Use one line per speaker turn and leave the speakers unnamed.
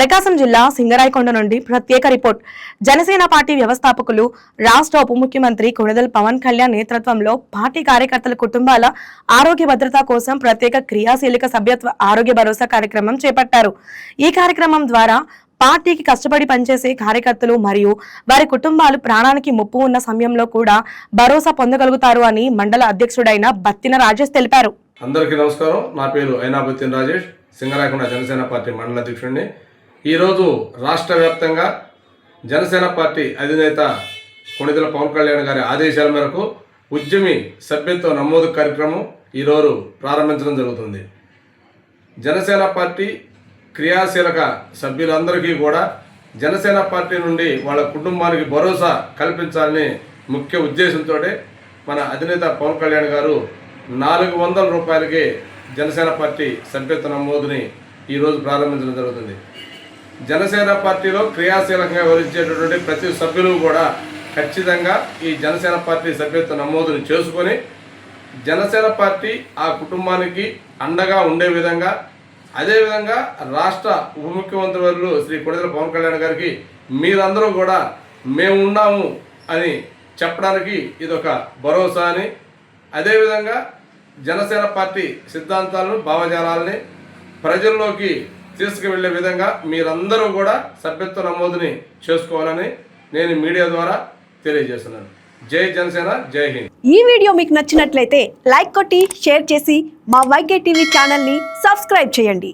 ప్రకాశం జిల్లా సింగరాయకొండ నుండి ప్రత్యేక రిపోర్ట్. జనసేన పార్టీ వ్యవస్థాపకులు రాష్ట్ర ఉప ముఖ్యమంత్రి కొణిదెల పవన్ కళ్యాణ్ నేతృత్వంలో పార్టీ కార్యకర్తల కుటుంబాల ఆరోగ్య భద్రత కోసం ప్రత్యేక క్రియాశీలక సభ్యత్వ ఆరోగ్య భరోసా కార్యక్రమం చేపట్టారు. ఈ కార్యక్రమం ద్వారా పార్టీకి కష్టపడి పనిచేసే కార్యకర్తలు మరియు వారి కుటుంబాలు ప్రాణానికి ముప్పు ఉన్న సమయంలో కూడా భరోసా పొందగలుగుతారు అని మండల అధ్యక్షుడైన బత్తిన రాజేష్ తెలిపారు.
అందరికీ నమస్కారం. నా పేరు అయినా బత్తిన రాజేష్, సింగరాయకొండ జనసేన పార్టీ మండల అధ్యక్షుడిని. ఈరోజు రాష్ట్ర వ్యాప్తంగా జనసేన పార్టీ అధినేత కొణిదెల పవన్ కళ్యాణ్ గారి ఆదేశాల మేరకు ఉద్యమి సభ్యత్వ నమోదు కార్యక్రమం ఈరోజు ప్రారంభించడం జరుగుతుంది. జనసేన పార్టీ క్రియాశీలక సభ్యులందరికీ కూడా జనసేన పార్టీ నుండి వాళ్ళ కుటుంబానికి భరోసా కల్పించాలని ముఖ్య ఉద్దేశంతో మన అధినేత పవన్ కళ్యాణ్ గారు 400 రూపాయలకి జనసేన పార్టీ సభ్యత్వ నమోదుని ఈరోజు ప్రారంభించడం జరుగుతుంది. జనసేన పార్టీలో క్రియాశీలకంగా వ్యవహరించేటటువంటి ప్రతి సభ్యులు కూడా ఖచ్చితంగా ఈ జనసేన పార్టీ సభ్యత్వ నమోదుని చేసుకొని జనసేన పార్టీ ఆ కుటుంబానికి అండగా ఉండే విధంగా, అదేవిధంగా రాష్ట్ర ఉప ముఖ్యమంత్రి వర్యులు శ్రీ కొణిదెల పవన్ కళ్యాణ్ గారికి మీరందరూ కూడా మేము ఉన్నాము అని చెప్పడానికి ఇదొక భరోసా అని, అదేవిధంగా జనసేన పార్టీ సిద్ధాంతాలను, భావజాలాలని ప్రజల్లోకి తీసుకువెళ్లే విధంగా మీరందరూ కూడా సభ్యత్వ నమోదుని చేసుకోవాలని నేను మీడియా ద్వారా తెలియజేస్తున్నాను. జై జనసేన, జై హింద్.
ఈ వీడియో మీకు నచ్చినట్లయితే లైక్ కొట్టి షేర్ చేసి మా వైకే టీవీ ఛానల్ని సబ్స్క్రైబ్ చేయండి.